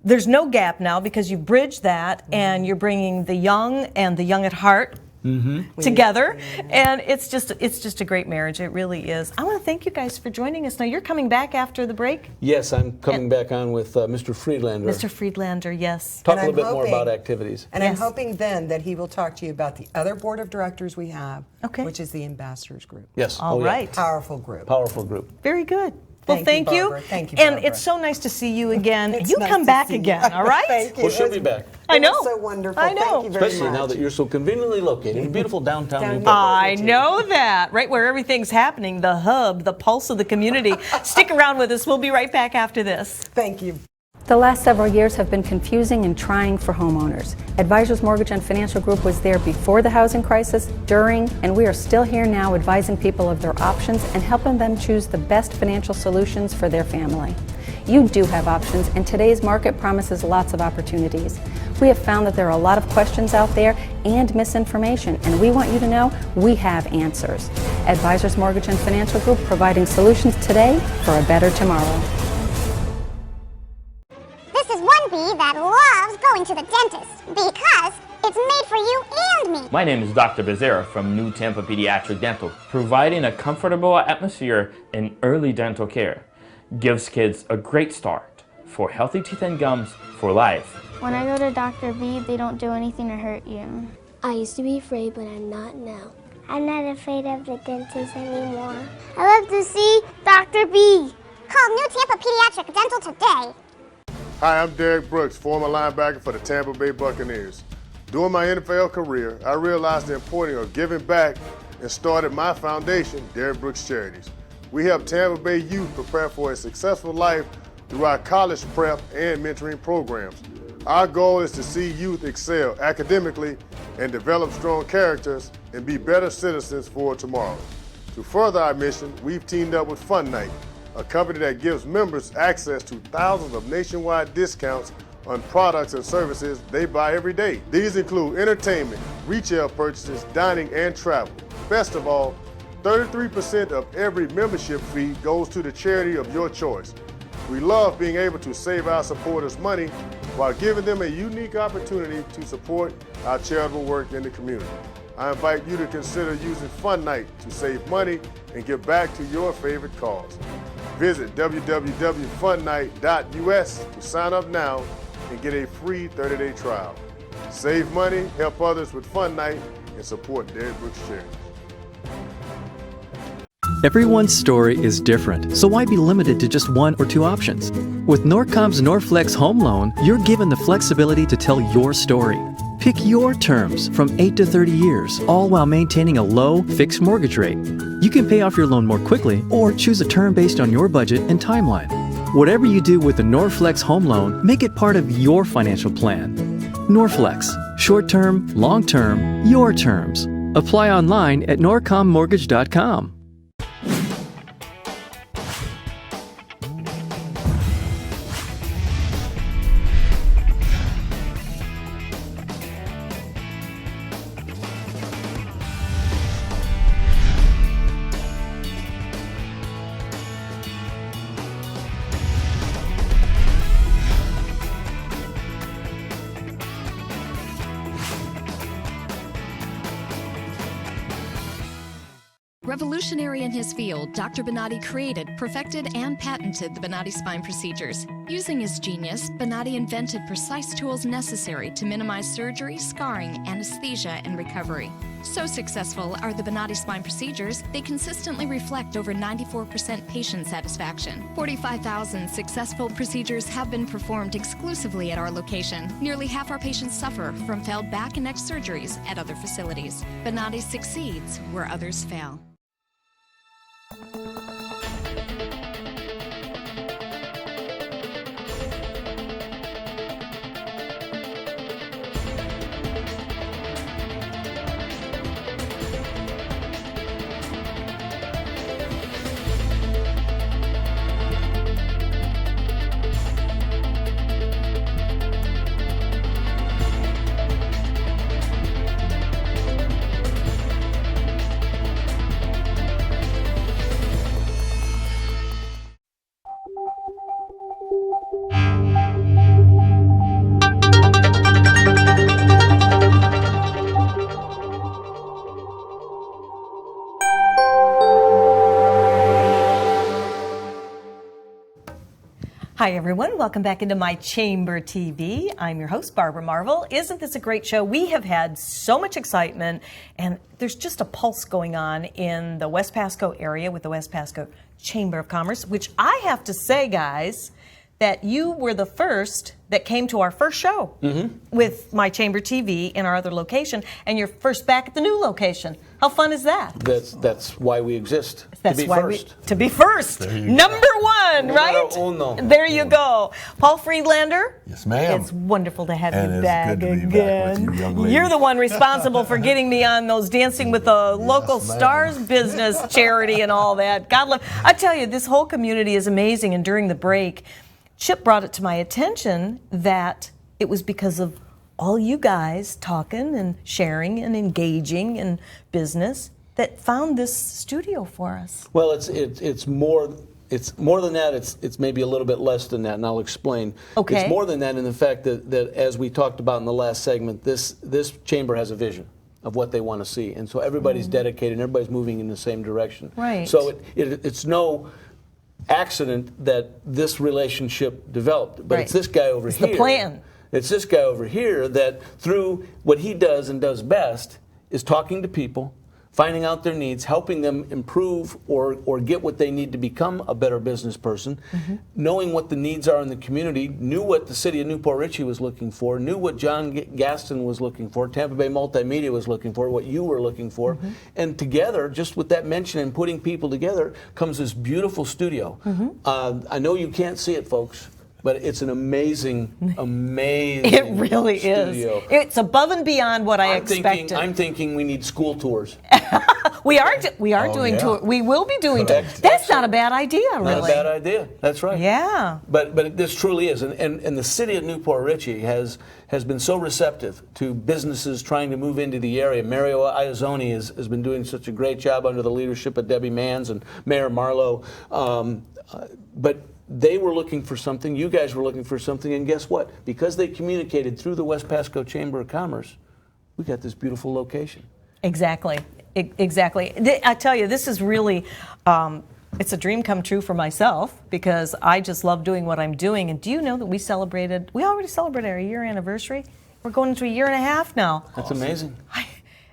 there's no gap now because you've bridged that, and you're bringing the young and the young at heart together, and it's just a great marriage. It really is. I want to thank you guys for joining us. Now you're coming back after the break. Yes, I'm coming back on with Mr. Friedlander. Mr. Friedlander, yes. Talk a little bit more about activities. And I'm hoping then that he will talk to you about the other board of directors we have, which is the Ambassadors Group. Yes. All right. Powerful group. Powerful group. Very good. Well, thank you. Barbara. Thank you, And Barbara. it's so nice to see you again. It's You nice come to back see you. again, all right? Thank you. Well, she'll be back. I know. It was so wonderful. I know. Thank you very Especially much. now that you're so conveniently located in beautiful downtown New York. I know that. Right where everything's happening, the hub, the pulse of the community. Stick around with us. We'll be right back after this. Thank you. The last several years have been confusing and trying for homeowners. Advisors Mortgage and Financial Group was there before the housing crisis, during, and we are still here now advising people of their options and helping them choose the best financial solutions for their family. You do have options, and today's market promises lots of opportunities. We have found that there are a lot of questions out there and misinformation, and we want you to know we have answers. Advisors Mortgage and Financial Group, providing solutions today for a better tomorrow. This is one bee that loves going to the dentist because it's made for you and me. My name is Dr. Becerra from New Tampa Pediatric Dental, providing a comfortable atmosphere in early dental care. Gives kids a great start for healthy teeth and gums for life. When I go to Dr. B, they don't do anything to hurt you. I used to be afraid, but I'm not now. I'm not afraid of the dentist anymore. I love to see Dr. B. Call New Tampa Pediatric Dental today. Hi, I'm Derek Brooks, former linebacker for the Tampa Bay Buccaneers. During my NFL career, I realized the importance of giving back and started my foundation, Derek Brooks Charities. We help Tampa Bay youth prepare for a successful life through our college prep and mentoring programs. Our goal is to see youth excel academically and develop strong characters and be better citizens for tomorrow. To further our mission, we've teamed up with Fun Night, a company that gives members access to thousands of nationwide discounts on products and services they buy every day. These include entertainment, retail purchases, dining, and travel. Best of all, 33% of every membership fee goes to the charity of your choice. We love being able to save our supporters money while giving them a unique opportunity to support our charitable work in the community. I invite you to consider using Fun Night to save money and give back to your favorite cause. Visit www.funnight.us to sign up now and get a free 30-day trial. Save money, help others with Fun Night, and support Derek Brooks Charities. Everyone's story is different, so why be limited to just one or two options? With Norcom's Norflex Home Loan, you're given the flexibility to tell your story. Pick your terms from 8 to 30 years, all while maintaining a low, fixed mortgage rate. You can pay off your loan more quickly or choose a term based on your budget and timeline. Whatever you do with the Norflex Home Loan, make it part of your financial plan. Norflex, short-term, long-term, your terms. Apply online at norcommortgage.com. Revolutionary in his field, Dr. Bonatti created, perfected, and patented the Bonatti spine procedures. Using his genius, Bonatti invented precise tools necessary to minimize surgery, scarring, anesthesia, and recovery. So successful are the Bonatti spine procedures, they consistently reflect over 94% patient satisfaction. 45,000 successful procedures have been performed exclusively at our location. Nearly half our patients suffer from failed back and neck surgeries at other facilities. Bonatti succeeds where others fail. Hi, everyone. Welcome back into My Chamber TV. I'm your host, Barbara Marvel. Isn't this a great show? We have had so much excitement, and there's just a pulse going on in the West Pasco area with the West Pasco Chamber of Commerce, which I have to say, guys, that you were the first that came to our first show with My Chamber TV in our other location, and you're first back at the new location. How fun is that? That's why we exist. That's to be why first. to be first. Number one, right? Uno. There you go. Paul Friedlander. Yes, ma'am. It's wonderful to have And you it's back good to be again. back with you, young lady. You're the one responsible for getting me on those Dancing with the Local ma'am. Stars business charity and all that. God love. I tell you, this whole community is amazing. And during the break, Chip brought it to my attention that it was because of all you guys talking and sharing and engaging in business that found this studio for us. Well, it's more than that. It's maybe a little bit less than that, and I'll explain. Okay. It's more than that in the fact that as we talked about in the last segment, this chamber has a vision of what they want to see, and so everybody's dedicated and everybody's moving in the same direction. Right. So it's no accident that this relationship developed, but it's this guy over here. It's the plan. It's this guy over here that through what he does and does best is talking to people, finding out their needs, helping them improve or get what they need to become a better business person, knowing what the needs are in the community, knew what the city of Newport Richey was looking for, knew what John Gaston was looking for, Tampa Bay MultiMedia was looking for, what you were looking for. And together, just with that mention and putting people together, comes this beautiful studio. I know you can't see it, folks, but it's an amazing It really studio. is. It's above and beyond what I expected. I'm thinking we need school tours. We are doing tour. We will be doing tour. That's not a bad idea, really. Not a bad idea. That's right. Yeah. But this truly is, and the city of Newport Richey has been so receptive to businesses trying to move into the area. Mario Iazzoni has been doing such a great job under the leadership of Debbie Manns and Mayor Marlowe. But they were looking for something, you guys were looking for something, and guess what? Because they communicated through the West Pasco Chamber of Commerce, we got this beautiful location. Exactly. Exactly. I tell you, this is really, it's a dream come true for myself because I just love doing what I'm doing. And do you know that we already celebrated our year anniversary? We're going into a year and a half now. That's amazing.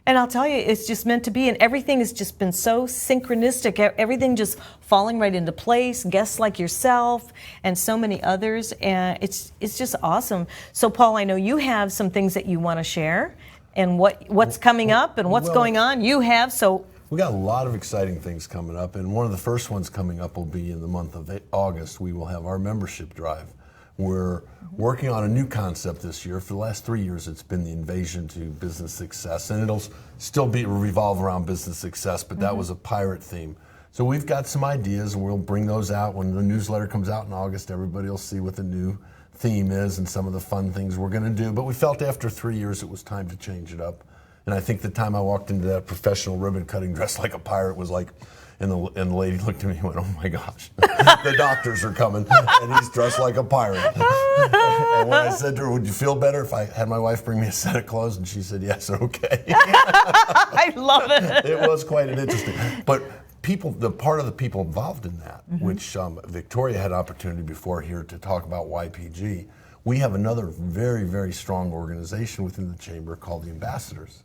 And I'll tell you, it's just meant to be, and everything has just been so synchronistic, everything just falling right into place, guests like yourself and so many others, and it's just awesome. So, Paul, I know you have some things that you want to share, and what's coming up and what's going on, you have, so... We got a lot of exciting things coming up, and one of the first ones coming up will be in the month of August. We will have our membership drive. We're working on a new concept this year. For the last 3 years, it's been the invasion to business success, and it'll still revolve around business success, but that was a pirate theme. So we've got some ideas, and we'll bring those out. When the newsletter comes out in August, everybody will see what the new theme is and some of the fun things we're going to do. But we felt after 3 years it was time to change it up. And I think the time I walked into that professional ribbon cutting dressed like a pirate was like, and the lady looked at me and went, "Oh my gosh, the doctors are coming," and he's dressed like a pirate. And when I said to her, "Would you feel better if I had my wife bring me a set of clothes?" and she said, "Yes, okay." I love it. It was quite an interesting. But the part of the people involved in that, which Victoria had opportunity before here to talk about YPG, we have another very, very strong organization within the chamber called the Ambassadors.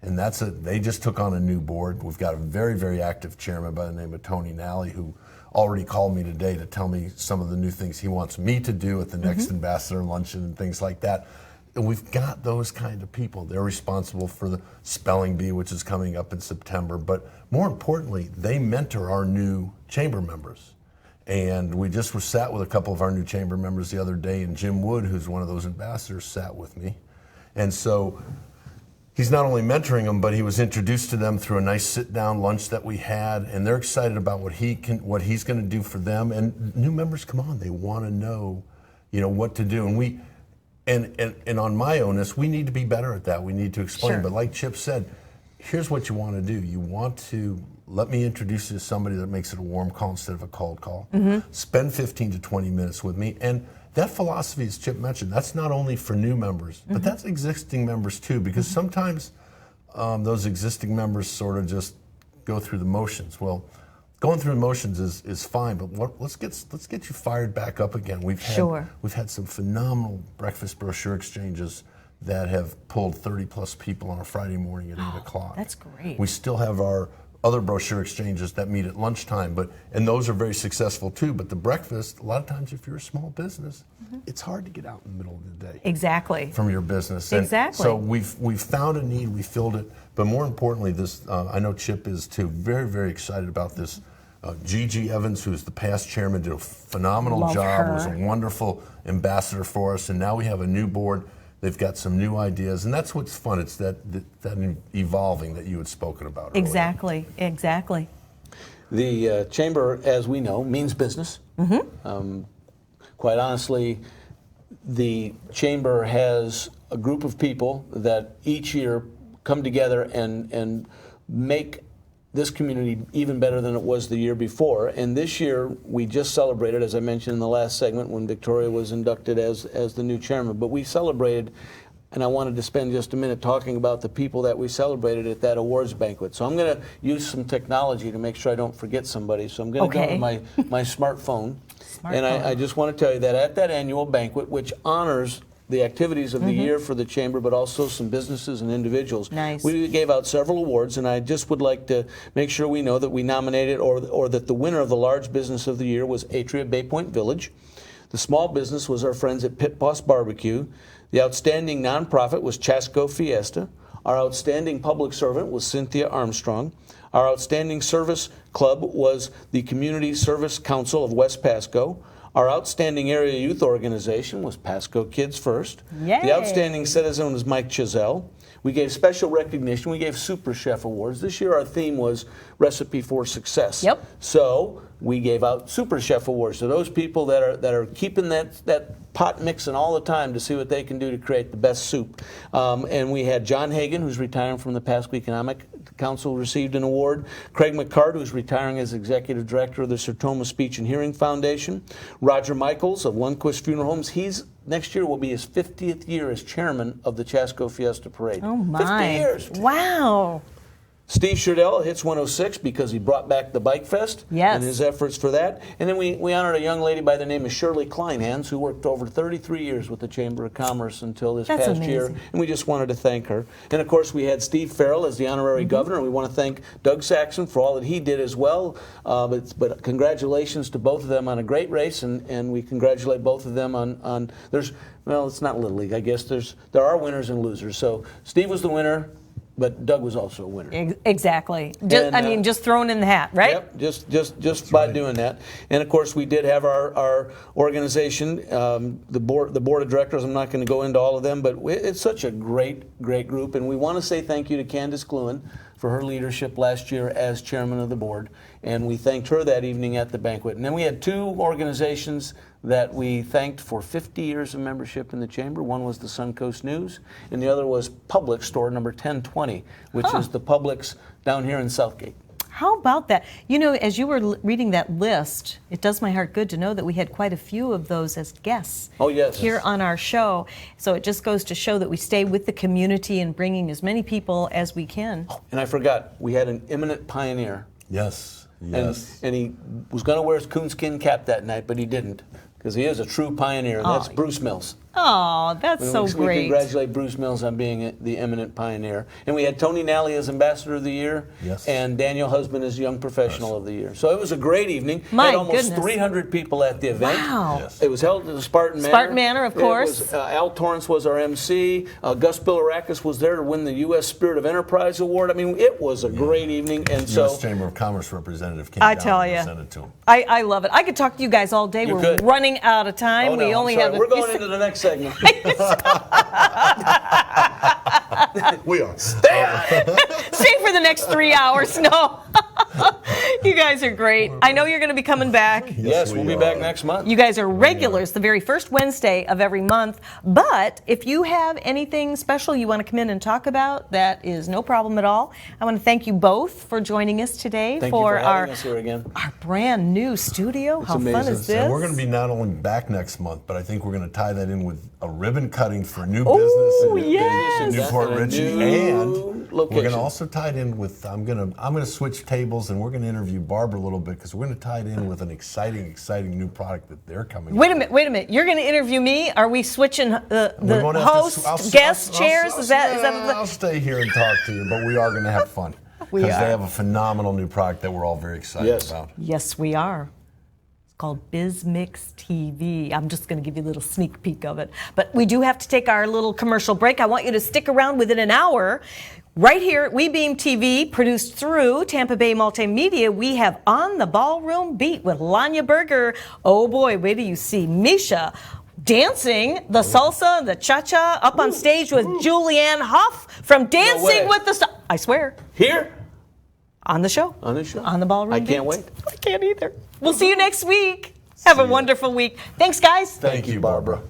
And they just took on a new board. We've got a very, very active chairman by the name of Tony Nally, who already called me today to tell me some of the new things he wants me to do at the next ambassador luncheon and things like that. And we've got those kind of people. They're responsible for the spelling bee, which is coming up in September. But more importantly, they mentor our new chamber members. And we just sat with a couple of our new chamber members the other day, and Jim Wood, who's one of those ambassadors, sat with me. And so he's not only mentoring them, but he was introduced to them through a nice sit-down lunch that we had, and they're excited about what he's going to do for them. And new members come on; they want to know, what to do. And on my onus, we need to be better at that. We need to explain. Sure. But like Chip said, here's what you want to do. You want to let me introduce you to somebody that makes it a warm call instead of a cold call. Spend 15 to 20 minutes with me, and that philosophy, as Chip mentioned, that's not only for new members, but that's existing members too, because sometimes those existing members sort of just go through the motions. Well, going through the motions is fine, but let's get you fired back up again. We've had some phenomenal breakfast brochure exchanges that have pulled 30+ people on a Friday morning at 8 o'clock. That's great. We still have our other brochure exchanges that meet at lunchtime, and those are very successful too. But the breakfast, a lot of times, if you're a small business, it's hard to get out in the middle of the day. Exactly. From your business. And exactly. so we've found a need, we filled it, but more importantly, this I know Chip is too. Very, very excited about this. Gigi Evans, who's the past chairman, did a phenomenal job. Was a wonderful ambassador for us, and now we have a new board. They've got some new ideas, and that's what's fun. It's that evolving that you had spoken about earlier. Exactly, exactly. The chamber, as we know, means business. Quite honestly, the chamber has a group of people that each year come together and make this community even better than it was the year before. And this year, we just celebrated, as I mentioned in the last segment, when Victoria was inducted as the new chairman. But we celebrated, and I wanted to spend just a minute talking about the people that we celebrated at that awards banquet. So I'm going to use some technology to make sure I don't forget somebody. So I'm going to go to my smartphone. And I just want to tell you that at that annual banquet, which honors the activities of the year for the chamber, but also some businesses and individuals. Nice. We gave out several awards, and I just would like to make sure we know that we nominated or that the winner of the large business of the year was Atria Bay Point Village. The small business was our friends at Pit Boss Barbecue. The outstanding nonprofit was Chasco Fiesta. Our outstanding public servant was Cynthia Armstrong. Our outstanding service club was the Community Service Council of West Pasco. Our outstanding area youth organization was Pasco Kids First. Yay. The outstanding citizen was Mike Chazelle. We gave special recognition. We gave Super Chef Awards. This year our theme was Recipe for Success. Yep. So we gave out Super Chef Awards to those people that are keeping that pot mixing all the time to see what they can do to create the best soup. And we had John Hagan, who's retiring from the Pasco Economic Council, received an award. Craig McCart, who's retiring as Executive Director of the Sertoma Speech and Hearing Foundation. Roger Michaels of Lundquist Funeral Homes. Next year will be his 50th year as chairman of the Chasco Fiesta Parade. Oh my. 50 years. Wow. Steve Sherdell hits 106 because he brought back the Bike Fest and his efforts for that. And then we honored a young lady by the name of Shirley Kleinhans, who worked over 33 years with the Chamber of Commerce until this past year. And we just wanted to thank her. And of course, we had Steve Farrell as the honorary governor. We want to thank Doug Saxon for all that he did as well. But congratulations to both of them on a great race, and we congratulate both of them on well, it's not Little League, I guess. There are winners and losers. So Steve was the winner. But Doug was also a winner. Exactly. Just thrown in the hat, right? Yep, just by doing that. And of course, we did have our organization, the board of directors. I'm not going to go into all of them, but it's such a great group. And we want to say thank you to Candace Gluen for her leadership last year as chairman of the board. And we thanked her that evening at the banquet. And then we had two organizations that we thanked for 50 years of membership in the chamber. One was the Suncoast News, and the other was Publix store number 1020, which is the Publix down here in Southgate. How about that? You know, as you were reading that list, it does my heart good to know that we had quite a few of those as guests here on our show. So it just goes to show that we stay with the community and bringing as many people as we can. Oh, and I forgot, we had an eminent pioneer. Yes. And he was going to wear his coonskin cap that night, but he didn't, because he is a true pioneer, and that's Bruce Mills. Oh, that's so great. We congratulate Bruce Mills on being the eminent pioneer. And we had Tony Nally as Ambassador of the Year, and Daniel Husband as Young Professional of the Year. So it was a great evening. My we had almost goodness. 300 people at the event. Wow. It was held at the Spartan Manor. Spartan Manor, of course. Al Torrance was our MC. Gus Bilirakis was there to win the U.S. Spirit of Enterprise Award. I mean, it was a great evening. And so, U.S. Chamber of Commerce representative came I down tell and you, presented to him. I love it. I could talk to you guys all day. We're running out of time. Oh, no, we only have We're going into the next segment. We are. Stay for the next 3 hours. No. You guys are great. I know you're going to be coming back. Yes, we'll be back next month. You guys are regulars the very first Wednesday of every month. But if you have anything special you want to come in and talk about, that is no problem at all. I want to thank you both for joining us today Thank you for having us here again. Our brand new studio. How fun is this? And we're going to be not only back next month, but I think we're going to tie that in with a ribbon cutting for a new business in Newport Richey, and we're going to also tie it in with I'm going to switch tables and we're going to interview Barbara a little bit because we're going to tie it in with an exciting new product that they're coming. Wait a minute. You're going to interview me? Are we switching the host guest chairs? Is that I'll stay here and talk to you, but we are going to have fun because they have a phenomenal new product that we're all very excited about. Yes, we are. It's called BizMix TV. I'm just going to give you a little sneak peek of it. But we do have to take our little commercial break. I want you to stick around within an hour. Right here at WeBeam TV, produced through Tampa Bay MultiMedia, we have On the Ballroom Beat with Lanya Berger. Oh boy, wait till you see Misha dancing the salsa, the cha-cha, up on stage with Julianne Hough from Dancing with the Stars. I swear. Here? On the show. On the show. On the Ballroom I Beat. can't wait. I can't either. We'll see you next week. Have a wonderful week. Thanks, guys. Thank you, Barbara.